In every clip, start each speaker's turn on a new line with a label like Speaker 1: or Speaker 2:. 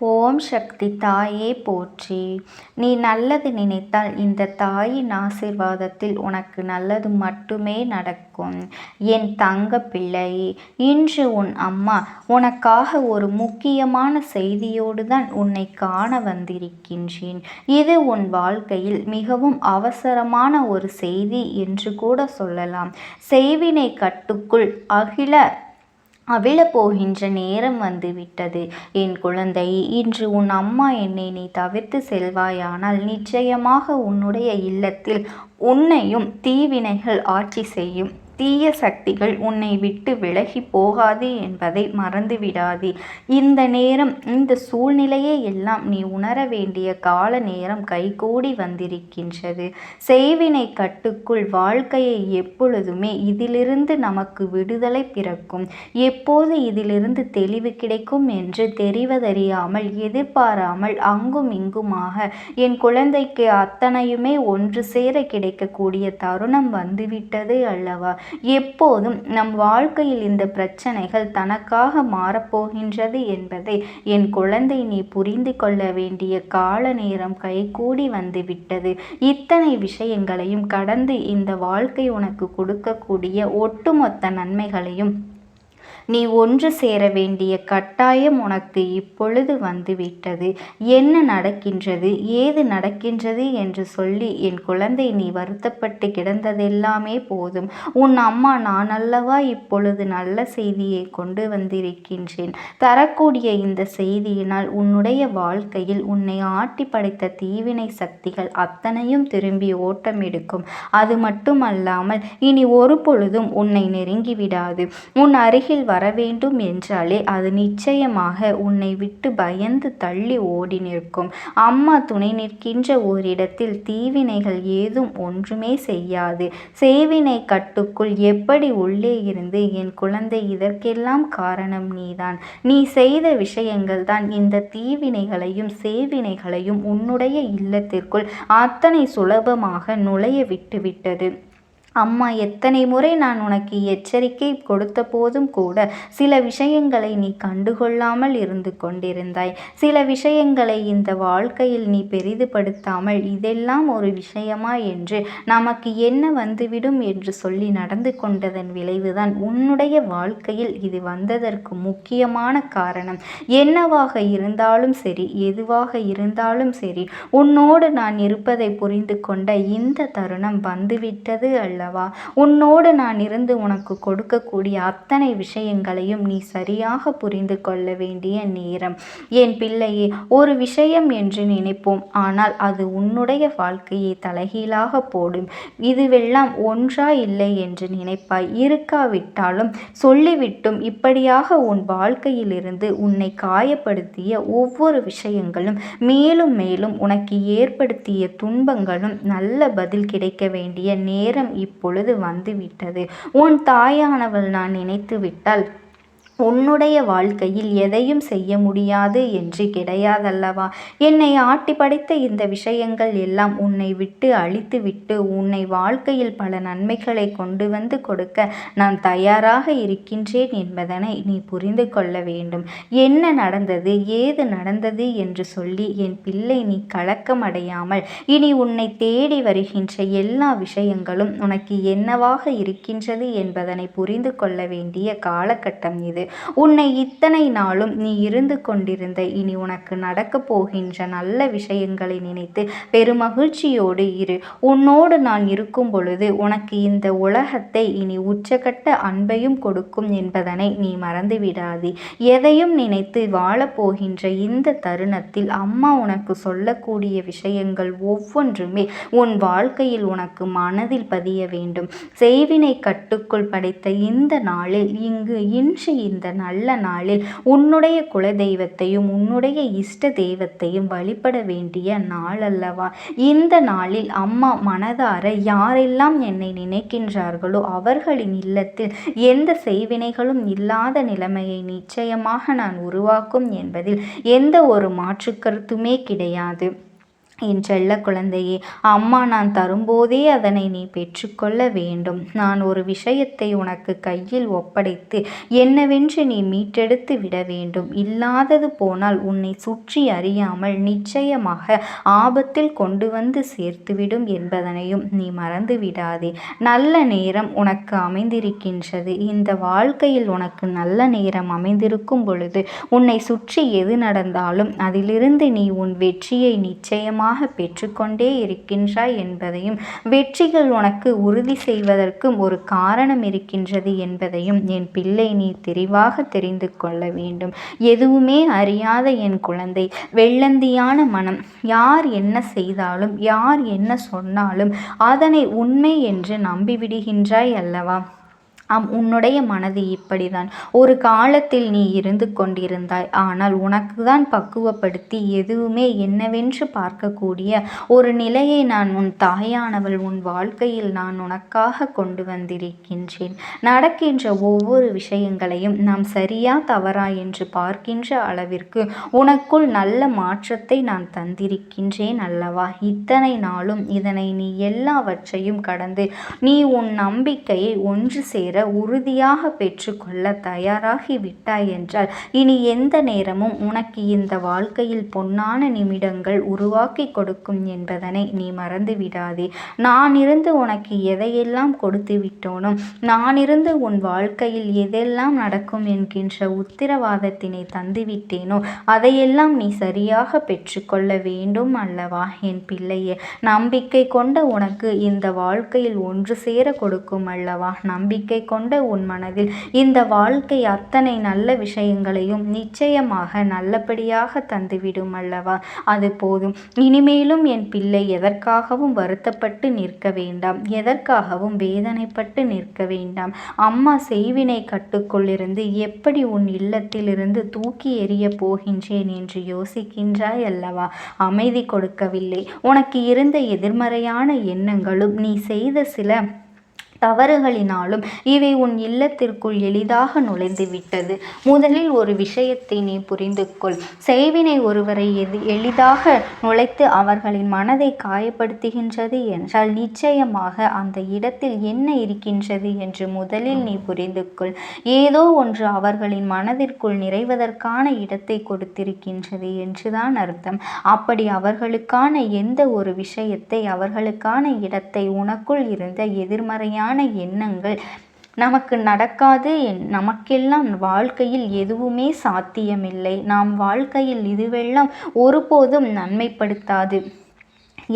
Speaker 1: ஓம் சக்தி தாயே போற்றி. நீ நல்லது நினைத்தால் இந்த தாயின் ஆசீர்வாதத்தில் உனக்கு நல்லது மட்டுமே நடக்கும். என் தங்க பிள்ளையே, இன்று உன் அம்மா உனக்காக ஒரு முக்கியமான செய்தியோடு தான் உன்னை காண வந்திருக்கின்றேன். இது உன் வாழ்க்கையில் மிகவும் அவசரமான ஒரு செய்தி என்று கூட சொல்லலாம். செய்வினை கட்டுக்குள் அவிழப்போகின்ற நேரம் வந்துவிட்டது. என் குழந்தை, இன்று உன் அம்மா என்னை நீ தவிர்த்து செல்வாயானால் நிச்சயமாக உன்னுடைய இல்லத்தில் உன்னையும் தீவினைகள் ஆட்சி செய்யும். தீய சக்திகள் உன்னை விட்டு விலகி போகாது என்பதை மறந்துவிடாதே. இந்த நேரம், இந்த சூழ்நிலையை எல்லாம் நீ உணர வேண்டிய கால நேரம் கைகூடி வந்திருக்கின்றது. செய்வினை கட்டுக்குள் வாழ்க்கையை எப்பொழுதுமே இதிலிருந்து நமக்கு விடுதலை பிறக்கும். எப்போது இதிலிருந்து தெளிவு கிடைக்கும் என்று தெரிவதறியாமல், எதிர்பாராமல் அங்கும் இங்குமாக என் குழந்தைக்கு அத்தனையுமே ஒன்று சேர கிடைக்கக்கூடிய தருணம் வந்துவிட்டது அல்லவா? எப்போதும் நம் வாழ்க்கையில் இந்த பிரச்சனைகள் தனக்காக மாறப்போகின்றது என்பதை என் குழந்தை நீ புரிந்து கொள்ள வேண்டிய கால நேரம் கைகூடி வந்துவிட்டது. இத்தனை விஷயங்களையும் கடந்து இந்த வாழ்க்கை உனக்கு கொடுக்கக்கூடிய ஒட்டுமொத்த நன்மைகளையும் நீ ஒன்று சேர வேண்டிய கட்டாயம் உனக்கு இப்பொழுது வந்துவிட்டது. என்ன நடக்கின்றது, ஏது நடக்கின்றது என்று சொல்லி என் குழந்தை நீ வருத்தப்பட்டு கிடந்ததெல்லாமே போதும். உன் அம்மா நான் அல்லவா இப்பொழுது நல்ல செய்தியை கொண்டு வந்திருக்கின்றேன். தரக்கூடிய இந்த செய்தியினால் உன்னுடைய வாழ்க்கையில் உன்னை ஆட்டி படைத்த தீவினை சக்திகள் அத்தனையும் திரும்பி ஓட்டம் எடுக்கும். அது மட்டுமல்லாமல் இனி ஒரு பொழுதும் உன்னை நெருங்கிவிடாது. உன் அருகில் வர வேண்டும் என்றாலே அது நிச்சயமாக உன்னை விட்டு பயந்து தள்ளி ஓடி நிற்கும். அம்மா துணை நிற்கின்ற ஓரிடத்தில் தீவினைகள் ஏதும் ஒன்றுமே செய்யாது. செய்வினை கட்டுக்குள் எப்படி உள்ளே இருந்து என் குழந்தை இதற்கெல்லாம் காரணம் நீதான். நீ செய்த விஷயங்கள் தான் இந்த தீவினைகளையும் செய்வினைகளையும் உன்னுடைய இல்லத்திற்குள் அத்தனை சுலபமாக நுழைய விட்டுவிட்டது. அம்மா எத்தனை முறை நான் உனக்கு எச்சரிக்கை கொடுத்த போதும் கூட சில விஷயங்களை நீ கண்டுகொள்ளாமல் இருந்து கொண்டிருந்தாய். சில விஷயங்களை இந்த வாழ்க்கையில் நீ பெரிதுபடுத்தாமல் இதெல்லாம் ஒரு விஷயமா என்று நமக்கு என்ன வந்துவிடும் என்று சொல்லி நடந்து கொண்டதன் விளைவுதான் உன்னுடைய வாழ்க்கையில் இது வந்ததற்கு முக்கியமான காரணம். என்னவாக இருந்தாலும் சரி, எதுவாக இருந்தாலும் சரி, உன்னோடு நான் இருப்பதை புரிந்து கொண்ட இந்த தருணம் வந்துவிட்டது அல்லவா? உன்னோடு நான் இருந்து உனக்கு கொடுக்கக்கூடிய அத்தனை விஷயங்களையும் நீ சரியாக புரிந்து கொள்ள வேண்டிய நேரம். என் பிள்ளையே, ஒரு விஷயம் என்று நினைப்போம், ஆனால் அது உன்னுடைய வாழ்க்கையை தலைகீழாக போடும். இதுவெல்லாம் ஒன்றா இல்லை என்று நினைப்பாய். இருக்காவிட்டாலும் சொல்லிவிட்டும் இப்படியாக உன் வாழ்க்கையிலிருந்து உன்னை காயப்படுத்திய ஒவ்வொரு விஷயங்களும், மேலும் மேலும் உனக்கு ஏற்படுத்திய துன்பங்களும் நல்ல பதில் கிடைக்க வேண்டிய நேரம் இப்பொழுது வந்துவிட்டது. உன் தாயானவள் நான் நினைத்து விட்டால் உன்னுடைய வாழ்க்கையில் எதையும் செய்ய முடியாது என்று கிடையாதல்லவா? என்னை ஆட்டி படைத்த இந்த விஷயங்கள் எல்லாம் உன்னை விட்டு அழித்து விட்டு உன்னை வாழ்க்கையில் பல நன்மைகளை கொண்டு வந்து கொடுக்க நான் தயாராக இருக்கின்றேன் என்பதனை நீ புரிந்து கொள்ள வேண்டும். என்ன நடந்தது, ஏது நடந்தது என்று சொல்லி என் பிள்ளை நீ கலக்கமடையாமல் இனி உன்னை தேடி வருகின்ற எல்லா விஷயங்களும் உனக்கு என்னவாக இருக்கின்றது என்பதனை புரிந்து கொள்ள வேண்டிய காலகட்டம் இது. உன்னை இத்தனை நாளும் நீ இருந்து கொண்டிருந்த இனி உனக்கு நடக்க போகின்ற நல்ல விஷயங்களை நினைத்து பெருமகிழ்ச்சியோடு இரு. உன்னோடு நான் இருக்கும் பொழுது உனக்கு இந்த உலகத்தை இனி உச்சகட்ட அன்பையும் கொடுக்கும் என்பதனை நீ மறந்துவிடாதே. எதையும் நினைத்து வாழப்போகின்ற இந்த தருணத்தில் அம்மா உனக்கு சொல்லக்கூடிய விஷயங்கள் ஒவ்வொன்றுமே உன் வாழ்க்கையில் உனக்கு மனதில் பதிய வேண்டும். செய்வினை கட்டுக்குள் படைத்த இந்த நாளில் இன்று இந்த நல்ல நாளில் உன்னுடைய குலதெய்வத்தையும் உன்னுடைய இஷ்ட தெய்வத்தையும் வழிபட வேண்டிய நாள் அல்லவா? இந்த நாளில் அம்மா மனதார யாரெல்லாம் என்னை நினைக்கின்றார்களோ அவர்களின் இல்லத்தில் எந்த செய்வினைகளும் இல்லாத நிலைமையை நிச்சயமாக நான் உருவாக்கும் என்பதில் எந்த ஒரு மாற்று கருத்துமே கிடையாது. என் செல்ல குழந்தையே, அம்மா நான் தரும்போதே அதனை நீ பெற்றுக்கொள்ள வேண்டும். நான் ஒரு விஷயத்தை உனக்கு கையில் ஒப்படைத்து என்னவென்று நீ மீட்டெடுத்து விட வேண்டும். இல்லாதது போனால் உன்னை சுற்றி அறியாமல் நிச்சயமாக ஆபத்தில் கொண்டு வந்து சேர்த்துவிடும் என்பதனையும் நீ மறந்து விடாதே. நல்ல நேரம் உனக்கு அமைந்திருக்கின்றது. இந்த வாழ்க்கையில் உனக்கு நல்ல நேரம் அமைந்திருக்கும் பொழுது உன்னை சுற்றி எது நடந்தாலும் அதிலிருந்து நீ உன் வெற்றியை நிச்சயமாக பெற்றுக்கொண்டே இருக்கின்றாய் என்பதையும், வெற்றிகள் உனக்கு உறுதி செய்வதற்கும் ஒரு காரணம் இருக்கின்றது என்பதையும் என் பிள்ளை நீ தெளிவாக தெரிந்து கொள்ள வேண்டும். எதுவுமே அறியாத என் குழந்தை, வெள்ளந்தியான மனம், யார் என்ன செய்தாலும் யார் என்ன சொன்னாலும் அதனை உண்மை என்று நம்பிவிடுகின்றாய் அல்லவா? உன்னுடைய மனது இப்படிதான். ஒரு காலத்தில் நீ இருந்து கொண்டிருந்தாய். ஆனால் உனக்கு தான் பக்குவப்படுத்தி எதுவுமே என்னவென்று பார்க்கக்கூடிய ஒரு நிலையை நான் உன் தாயானவள் உன் வாழ்க்கையில் நான் உனக்காக கொண்டு வந்திருக்கின்றேன். நடக்கின்ற ஒவ்வொரு விஷயங்களையும் நாம் சரியா தவறா என்று பார்க்கின்ற அளவிற்கு உனக்குள் நல்ல மாற்றத்தை நான் தந்திருக்கின்றேன் அல்லவா? இத்தனை நாளும் இதனை நீ எல்லாவற்றையும் கடந்து நீ உன் நம்பிக்கையை ஒன்று சேர உறுதியாக பெற்றுக்கொள்ள தயாராகி விட்டாய் என்றால் இனி எந்த நேரமும் உனக்கு இந்த வாழ்க்கையில் பொன்னான நிமிடங்கள் உருவாக்கி கொடுக்கும் என்பதனை நீ மறந்து விடாதே. நான் இருந்து உனக்கு எதையெல்லாம் கொடுத்து விட்டோனோ, நான் இருந்து உன் வாழ்க்கையில் எதெல்லாம் நடக்கும் என்கின்ற உத்திரவாதத்தினை தந்துவிட்டேனோ அதையெல்லாம் நீ சரியாக பெற்றுக்கொள்ள வேண்டும் அல்லவா என் பிள்ளையே? நம்பிக்கை கொண்ட உனக்கு இந்த வாழ்க்கையில் ஒன்று சேர கொடுக்கும் அல்லவா? நம்பிக்கை கொண்ட உன் மனதில் இந்த வாழ்க்கை அத்தனை நல்ல விஷயங்களையும் நிச்சயமாக நல்லபடியாக தந்துவிடும் அல்லவா? அது போதும். இனிமேலும் என் பிள்ளை எதற்காகவும் வருத்தப்பட்டு நிற்க வேண்டாம், எதற்காகவும் வேதனைப்பட்டு நிற்க வேண்டாம். அம்மா செய்வினை கட்டுக்குள்ளிருந்து எப்படி உன் இல்லத்திலிருந்து தூக்கி எறிய போகின்றேன் என்று யோசிக்கின்றாய் அல்லவா? அமைதி கொடுக்கவில்லை. உனக்கு இருந்த எதிர்மறையான எண்ணங்களும் நீ செய்த சில தவறுகளினாலும் இவை உன் இல்லத்திற்குள் எளிதாக நுழைந்து விட்டது. முதலில் ஒரு விஷயத்தை நீ புரிந்து கொள். செய்வினை ஒருவரை எளிதாக நுழைத்து அவர்களின் மனதை காயப்படுத்துகின்றது என்றால் நிச்சயமாக அந்த இடத்தில் என்ன இருக்கின்றது என்று முதலில் நீ புரிந்து கொள். ஏதோ ஒன்று அவர்களின் மனதிற்குள் நிறைவதற்கான இடத்தை கொடுத்திருக்கின்றது என்றுதான் அர்த்தம். அப்படி அவர்களுக்கான எந்த ஒரு விஷயத்தை, அவர்களுக்கான இடத்தை உனக்குள் இருந்த எதிர்மறையான எண்ணங்கள் நமக்கு நடக்காது, நமக்கெல்லாம் வாழ்க்கையில் எதுவுமே சாத்தியமில்லை, நாம் வாழ்க்கையில் இதுவெல்லாம் ஒருபோதும் நன்மைப்படுத்தாது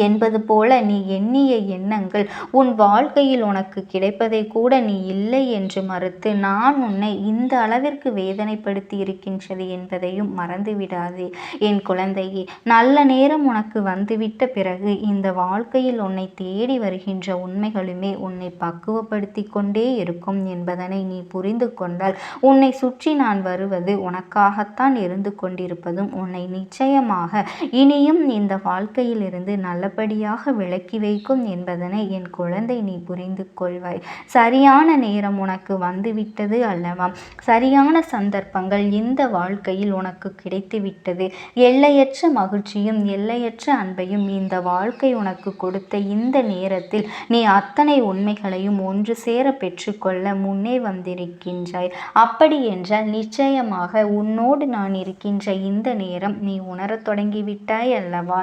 Speaker 1: என்பது போல நீ எண்ணிய எண்ணங்கள் உன் வாழ்க்கையில் உனக்கு கிடைப்பதை கூட நீ இல்லை என்று மறுத்து நான் உன்னை இந்த அளவிற்கு வேதனைப்படுத்தி இருக்கின்றது என்பதையும் மறந்துவிடாதே என் குழந்தையே. நல்ல நேரம் உனக்கு வந்துவிட்ட பிறகு இந்த வாழ்க்கையில் உன்னை தேடி வருகின்ற உண்மைகளுமே உன்னை பக்குவப்படுத்தி கொண்டே இருக்கும் என்பதனை நீ புரிந்து கொண்டால் உன்னை சுற்றி நான் வருவது உனக்காகத்தான் இருந்து கொண்டிருப்பதும் உன்னை நிச்சயமாக இனியும் இந்த வாழ்க்கையில் இருந்து நல்லபடியாக விலக்கி வைக்கும் என்பதனை என் குழந்தை நீ புரிந்து கொள்வாய். சரியான நேரம் உனக்கு வந்துவிட்டது அல்லவா? சரியான சந்தர்ப்பங்கள் இந்த வாழ்க்கையில் உனக்கு கிடைத்துவிட்டது. எல்லையற்ற மகிழ்ச்சியும் எல்லையற்ற அன்பையும் இந்த வாழ்க்கை உனக்கு கொடுத்த இந்த நேரத்தில் நீ அத்தனை உண்மைகளையும் ஒன்று சேர பெற்றுக்கொள்ள முன்னே வந்திருக்கின்றாய். அப்படி என்றால் நிச்சயமாக உன்னோடு நான் இருக்கின்ற இந்த நேரம் நீ உணரத் தொடங்கிவிட்டாய் அல்லவா?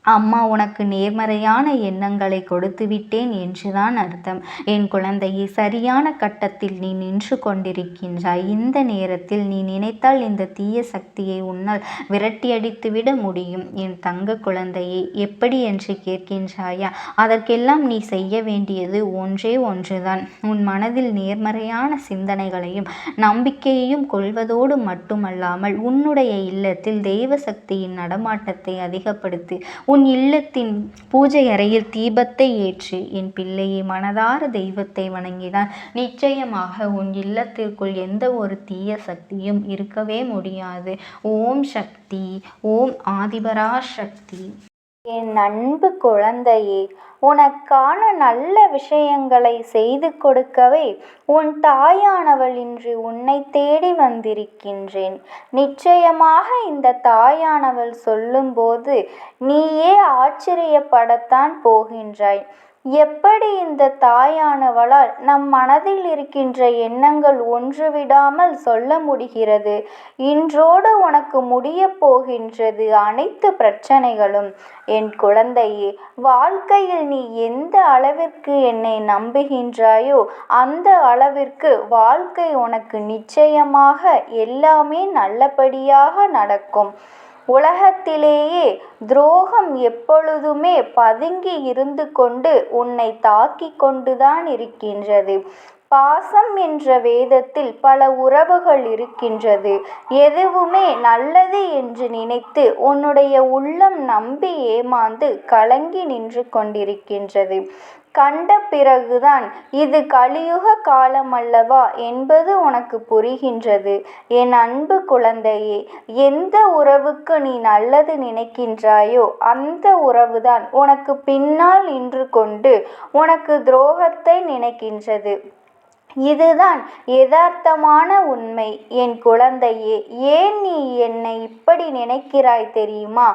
Speaker 1: அம்மா உனக்கு நேர்மறையான எண்ணங்களை கொடுத்து விட்டேன் என்றுதான் அர்த்தம். என் குழந்தையை சரியான கட்டத்தில் நீ நின்று கொண்டிருக்கின்றாய். இந்த நேரத்தில் நீ நினைத்தால் இந்த தீய சக்தியை உன்னால் விரட்டியடித்துவிட முடியும். என் தங்க குழந்தையை எப்படி என்று கேட்கின்றாயா? அதற்கெல்லாம் நீ செய்ய வேண்டியது ஒன்றே ஒன்றுதான். உன் மனதில் நேர்மறையான சிந்தனைகளையும் நம்பிக்கையையும் கொள்வதோடு மட்டுமல்லாமல் உன்னுடைய இல்லத்தில் தெய்வ சக்தியின் நடமாட்டத்தை அதிகப்படுத்தி உன் இல்லத்தின் பூஜை அறையில் தீபத்தை ஏற்று என் பிள்ளையை மனதார தெய்வத்தை வணங்கினால் நிச்சயமாக உன் இல்லத்திற்குள் எந்த ஒரு தீய சக்தியும் இருக்கவே முடியாது. ஓம் சக்தி, ஓம் ஆதிபரா சக்தி. என் அன்பு குழந்தையே, உனக்கான நல்ல விஷயங்களை செய்து கொடுக்கவே உன் தாயானவள் இன்று உன்னை தேடி வந்திருக்கின்றேன். நிச்சயமாக இந்த தாயானவள் சொல்லும்போது நீயே ஆச்சரியப்படத்தான் போகின்றாய். எப்படி இந்த தாயானவளால் நம் மனதில் இருக்கின்ற எண்ணங்கள் ஒன்றுவிடாமல் சொல்ல முடிகிறது? இன்றோடு உனக்கு முடியப் போகின்றது அனைத்து பிரச்சனைகளும். என் குழந்தையே, வாழ்க்கையில் நீ எந்த அளவிற்கு என்னை நம்புகின்றாயோ அந்த அளவிற்கு வாழ்க்கை உனக்கு நிச்சயமாக எல்லாமே நல்லபடியாக நடக்கும். உலகத்திலேயே துரோகம் எப்பொழுதுமே பதுங்கி இருந்து கொண்டு உன்னை தாக்கிக் கொண்டுதான் இருக்கின்றது. பாசம் என்ற வேதத்தில் பல உறவுகள் இருக்கின்றது. எதுவுமே நல்லது என்று நினைத்து உன்னுடைய உள்ளம் நம்பி ஏமாந்து கலங்கி நின்று கொண்டிருக்கின்றது. கண்ட பிறகுதான் இது கலியுக காலமல்லவா என்பது உனக்கு புரிகின்றது. என் அன்பு குழந்தையே, எந்த உறவுக்கு நீ நல்லது நினைக்கின்றாயோ அந்த உறவுதான் உனக்கு பின்னால் நின்று கொண்டு உனக்கு துரோகத்தை நினைக்கின்றது. இதுதான் யதார்த்தமான உண்மை. என் குழந்தையே, ஏன் நீ என்னை இப்படி நினைக்கிறாய் தெரியுமா?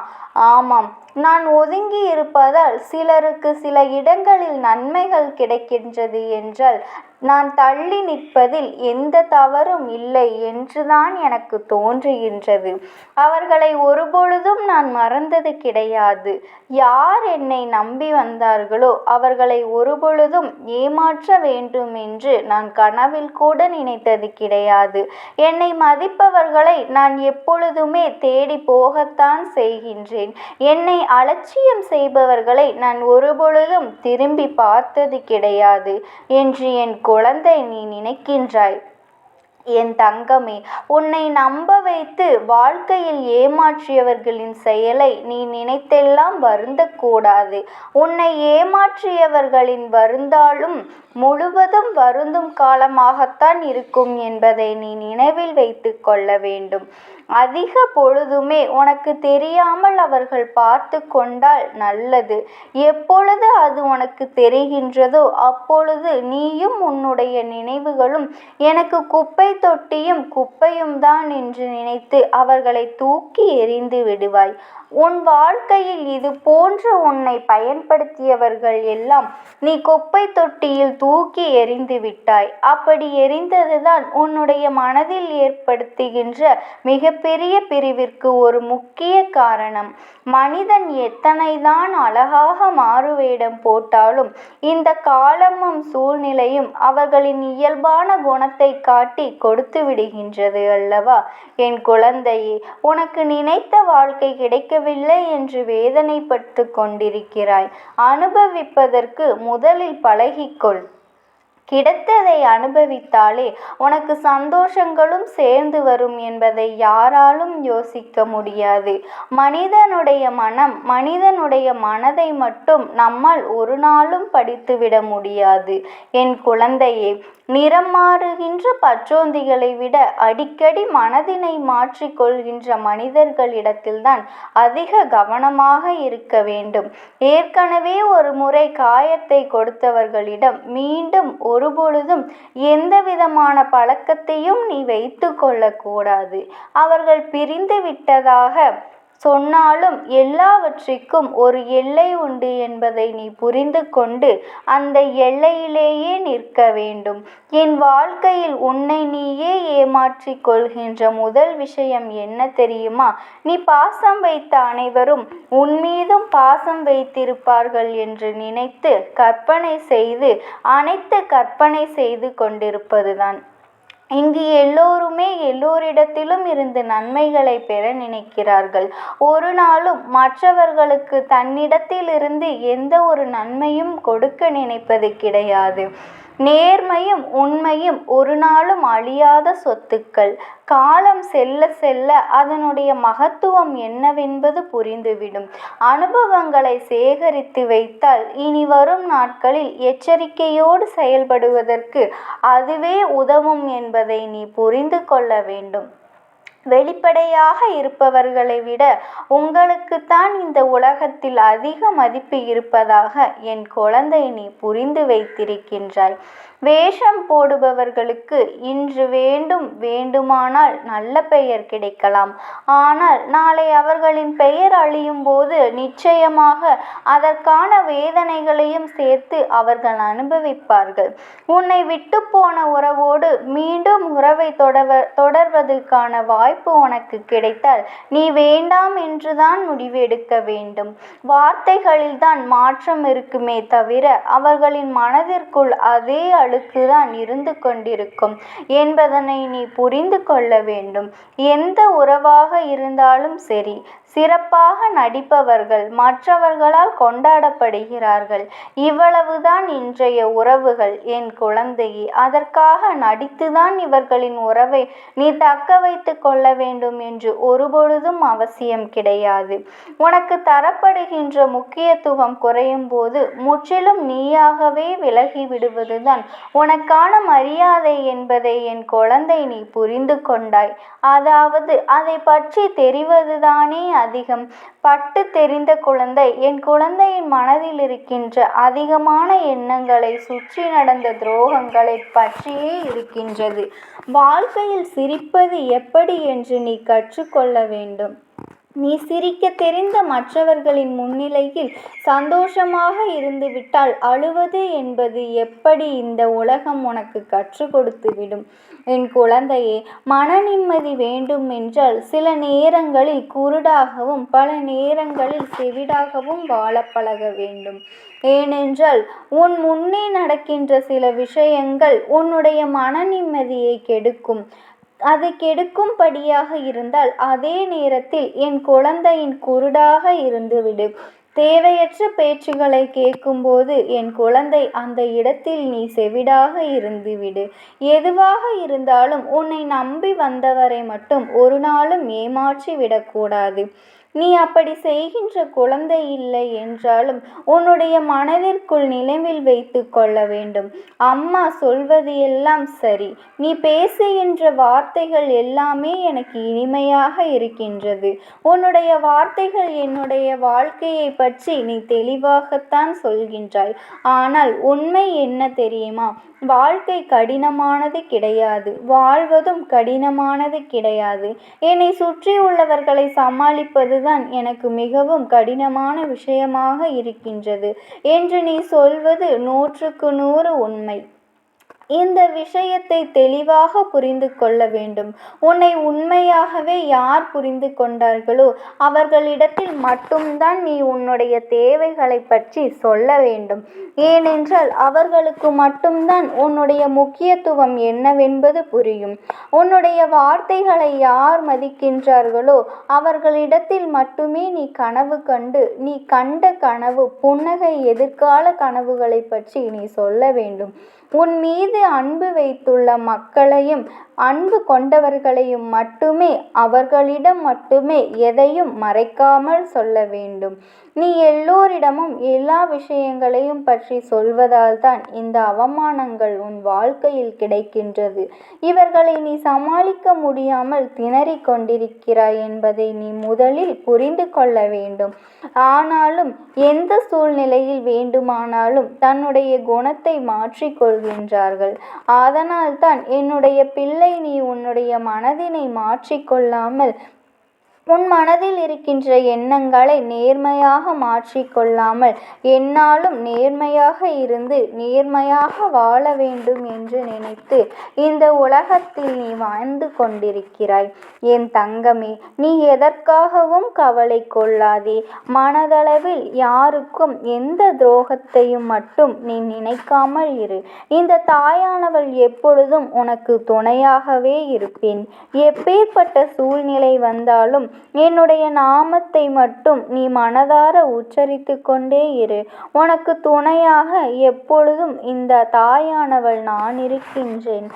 Speaker 1: ஆமாம், நான் ஒதுங்கி இருப்பதால் சிலருக்கு சில இடங்களில் நன்மைகள் கிடைக்கின்றது என்றால் நான் தள்ளி நிற்பதில் எந்த தவறும் இல்லை என்றுதான் எனக்கு தோன்றுகின்றது. அவர்களை ஒருபொழுதும் நான் மறந்தது கிடையாது. யார் என்னை நம்பி வந்தார்களோ அவர்களை ஒருபொழுதும் ஏமாற்ற வேண்டும் என்று நான் கனவில் கூட நினைத்தது கிடையாது. என்னை மதிப்பவர்களை நான் எப்பொழுதுமே தேடி போகத்தான் செய்கின்றேன். என்னை அலட்சியம் செய்பவர்களை நான் ஒருபொழுதும் திரும்பி பார்த்தது கிடையாது என்று என் குழந்தை நீ நினைக்கின்றாய். என் தங்கமே, உன்னை நம்ப வைத்து வாழ்க்கையில் ஏமாற்றியவர்களின் செயலை நீ நினைத்தெல்லாம் வருந்தக்கூடாது. உன்னை ஏமாற்றியவர்களின் வருந்தாலும் முழுவதும் வருந்தும் காலமாகத்தான் இருக்கும் என்பதை நீ நினைவில் வைத்து கொள்ள வேண்டும். அதிக பொழுதுமே உனக்கு தெரியாமல் அவர்கள் பார்த்து கொண்டால் நல்லது. எப்பொழுது அது உனக்கு தெரிகின்றதோ அப்பொழுது நீயும் உன்னுடைய நினைவுகளும் எனக்கு குப்பை தொட்டியும் குப்பையும் தான் என்று நினைத்து அவர்களை தூக்கி எறிந்து விடுவாய். உன் வாழ்க்கையில் இது போன்ற உன்னை பயன்படுத்தியவர்கள் எல்லாம் நீ குப்பை தொட்டியில் தூக்கி எறிந்து விட்டாய். அப்படி எறிந்ததுதான் உன்னுடைய மனதில் ஏற்படுத்துகின்ற மிகப்பெரிய பிரிவிற்கு ஒரு முக்கிய காரணம். மனிதன் எத்தனைதான் அழகாக மாறுவேடம் போட்டாலும் இந்த காலமும் சூழ்நிலையும் அவர்களின் இயல்பான குணத்தை காட்டி கொடுத்து விடுகின்றது அல்லவா? என் குழந்தையே, உனக்கு நினைத்த வாழ்க்கை கிடைக்கவில்லை என்று வேதனைப்பட்டு கொண்டிருக்கிறாய். அனுபவிப்பதற்கு முதலில் பழகிக்கொள். கிடைத்ததை அனுபவித்தாலே உனக்கு சந்தோஷங்களும் சேர்ந்து வரும் என்பதை யாராலும் யோசிக்க முடியாது. மனிதனுடைய மனம், மனிதனுடைய மனதை மட்டும் நம்மால் ஒரு நாளும் படித்துவிட முடியாது. என் குழந்தையே, நிறம் மாறுகின்ற பச்சோந்திகளை விட அடிக்கடி மனதினை மாற்றிக்கொள்கின்ற மனிதர்களிடத்தில்தான் அதிக கவனமாக இருக்க வேண்டும். ஏற்கனவே ஒரு முறை காயத்தை கொடுத்தவர்களிடம் மீண்டும் ஒருபொழுதும் எந்த விதமான பழக்கத்தையும் நீ வைத்து கொள்ளக்கூடாது. அவர்கள் பிரிந்து விட்டதாக சொன்னாலும் எல்லாவற்றிற்கும் ஒரு எல்லை உண்டு என்பதை நீ புரிந்து கொண்டு அந்த எல்லையிலேயே நிற்க வேண்டும். என் வாழ்க்கையில் உன்னை நீயே ஏமாற்றிக் கொள்கின்ற முதல் விஷயம் என்ன தெரியுமா? நீ பாசம் வைத்த அனைவரும் உன் மீதும் பாசம் வைத்திருப்பார்கள் என்று நினைத்து கற்பனை செய்து கொண்டிருப்பதுதான். இங்கு எல்லோருமே எல்லோரிடத்திலும் இருந்து நன்மைகளை பெற நினைக்கிறார்கள். ஒரு நாளும் மற்றவர்களுக்கு தன்னிடத்திலிருந்து எந்த ஒரு நன்மையும் கொடுக்க நினைப்பது கிடையாது. நேர்மையும் உண்மையும் ஒரு நாளும் அழியாத சொத்துக்கள். காலம் செல்ல செல்ல அதனுடைய மகத்துவம் என்னவென்பது புரிந்துவிடும். அனுபவங்களை சேகரித்து வைத்தால் இனி வரும் நாட்களில் எச்சரிக்கையோடு செயல்படுவதற்கு அதுவே உதவும் என்பதை நீ புரிந்து கொள்ள வேண்டும். வெளிப்படையாக இருப்பவர்களை விட உங்களுக்குத்தான் இந்த உலகத்தில் அதிக மதிப்பு இருப்பதாக என் குழந்தை நீ புரிந்து வைத்திருக்கின்றாய். வேஷம் போடுபவர்களுக்கு இன்று வேண்டுமானால் நல்ல பெயர் கிடைக்கலாம். ஆனால் நாளை அவர்களின் பெயர் அழியும் போது நிச்சயமாக அதற்கான வேதனைகளையும் சேர்த்து அவர்கள் அனுபவிப்பார்கள். உன்னை விட்டு போன உறவோடு மீண்டும் உறவை தொடர்வதற்கான வாய்ப்பு உனக்கு கிடைத்தால் நீ வேண்டாம் என்றுதான் முடிவெடுக்க வேண்டும். வார்த்தைகளில்தான் மாற்றம் இருக்குமே தவிர அவர்களின் மனதிற்குள் அதே அழுக்குதான் இருந்து கொண்டிருக்கும் என்பதனை நீ புரிந்து கொள்ள வேண்டும். எந்த உறவாக இருந்தாலும் சரி, சிறப்பாக நடிப்பவர்கள் மற்றவர்களால் கொண்டாடப்படுகிறார்கள். இவ்வளவுதான் இன்றைய உறவுகள் என் குழந்தையே. அதற்காக நடித்துதான் இவர்களின் உறவை நீ தக்க வைத்து கொள்ள வேண்டும் என்று ஒருபொழுதும் அவசியம் கிடையாது. உனக்கு தரப்படுகின்ற முக்கியத்துவம் குறையும் போது முற்றிலும் நீயாகவே விலகி விடுவதுதான் உனக்கான மரியாதை என்பதை என் குழந்தை நீ புரிந்து கொண்டாய். அதாவது அதை பற்றி தெரிவதுதானே அதிகம். பட்டு தெரிந்த குழந்தை என் குழந்தையின் மனதில் இருக்கின்ற அதிகமான எண்ணங்களை சுற்றி நடந்த துரோகங்களை பற்றியே இருக்கின்றது. வாழ்க்கையில் சிரிப்பது எப்படி என்று நீ கற்றுக்கொள்ள வேண்டும். நீ சிரிக்க தெரிந்த மற்றவர்களின் முன்னிலையில் சந்தோஷமாக இருந்துவிட்டால் அழுவது என்பது எப்படி இந்த உலகம் உனக்கு கற்றுக் கொடுத்துவிடும். என் குழந்தையே, மன நிம்மதி வேண்டும் என்றால் சில நேரங்களில் குருடாகவும் பல நேரங்களில் செவிடாகவும் வாழ பழக வேண்டும். ஏனென்றால் உன் முன்னே நடக்கின்ற சில விஷயங்கள் உன்னுடைய மன நிம்மதியை கெடுக்கும். அது கெடுக்கும்படியாக இருந்தால் அதே நேரத்தில் என் குழந்தையின் குருடாக இருந்துவிடு. தேவையற்ற பேச்சுகளை கேட்கும்போது என் குழந்தை அந்த இடத்தில் நீ செவிடாக இருந்துவிடு. எதுவாக இருந்தாலும் உன்னை நம்பி வந்தவரை மட்டும் ஒரு நாளும் ஏமாற்றி விடக்கூடாது. நீ அப்படி செய்கின்ற குழந்தை இல்லை என்றாலும் உன்னுடைய மனதிற்குள் நினைவில் வைத்து கொள்ள வேண்டும். அம்மா சொல்வது எல்லாம் சரி. நீ பேசுகின்ற வார்த்தைகள் எல்லாமே எனக்கு இனிமையாக இருக்கின்றது. உன்னுடைய வார்த்தைகள் என்னுடைய வாழ்க்கையை பற்றி நீ தெளிவாகத்தான் சொல்கின்றாய். ஆனால் உண்மை என்ன தெரியுமா? வாழ்க்கை கடினமானது கிடையாது. வாழ்வதும் கடினமானது கிடையாது. என்னை சுற்றி உள்ளவர்களை சமாளிப்பதுதான் எனக்கு மிகவும் கடினமான விஷயமாக இருக்கின்றது என்று நீ சொல்வது 100க்கு 100 உண்மை. இந்த விஷயத்தை தெளிவாக புரிந்து கொள்ள வேண்டும். உன்னை உண்மையாகவே யார் புரிந்து கொண்டார்களோ அவர்களிடத்தில் மட்டும்தான் நீ உன்னுடைய தேவைகளை பற்றி சொல்ல வேண்டும். ஏனென்றால் அவர்களுக்கு மட்டும்தான் உன்னுடைய முக்கியத்துவம் என்னவென்பது புரியும். உன்னுடைய வார்த்தைகளை யார் மதிக்கின்றார்களோ அவர்களிடத்தில் மட்டுமே நீ கனவு கண்டு நீ கண்ட கனவு புன்னகை எதிர்கால கனவுகளை பற்றி நீ சொல்ல வேண்டும். உன் மீது அன்பு வைத்துள்ள மக்களையும் அன்பு கொண்டவர்களையும் மட்டுமே அவர்களிடம் மட்டுமே எதையும் மறைக்காமல் சொல்ல வேண்டும். நீ எல்லோரிடமும் எல்லா விஷயங்களையும் பற்றி சொல்வதால் தான் இந்த அவமானங்கள் உன் வாழ்க்கையில் கிடைக்கின்றது. இவர்களை நீ சமாளிக்க முடியாமல் திணறிக் கொண்டிருக்கிறாய் என்பதை நீ முதலில் புரிந்து கொள்ள வேண்டும். ஆனாலும் எந்த சூழ்நிலையில் வேண்டுமானாலும் தன்னுடைய குணத்தை மாற்றிக்கொள்கின்றார்கள். அதனால்தான் என்னுடைய பிள்ளை நீ உன்னுடைய மனதினை மாற்றிக்கொள்ளாமல் உன் மனதில் இருக்கின்ற எண்ணங்களை நேர்மையாக மாற்றிக்கொள்ளாமல் என்னாலும் நேர்மையாக இருந்து நேர்மையாக வாழ வேண்டும் என்று நினைத்து இந்த உலகத்தில் நீ வாழ்ந்து கொண்டிருக்கிறாய். என் தங்கமே, நீ எதற்காகவும் கவலை கொள்ளாதே. மனதளவில் யாருக்கும் எந்த துரோகத்தையும் மட்டும் நீ நினைக்காமல் இரு. இந்த தாயானவள் எப்பொழுதும் உனக்கு துணையாகவே இருப்பேன். எப்பேற்பட்ட சூழ்நிலை வந்தாலும் என்னுடைய நாமத்தை மட்டும் நீ மனதார உச்சரித்து கொண்டே இரு. உனக்கு துணையாக எப்பொழுதும் இந்த தாயானவள் நான் இருக்கின்றேன்.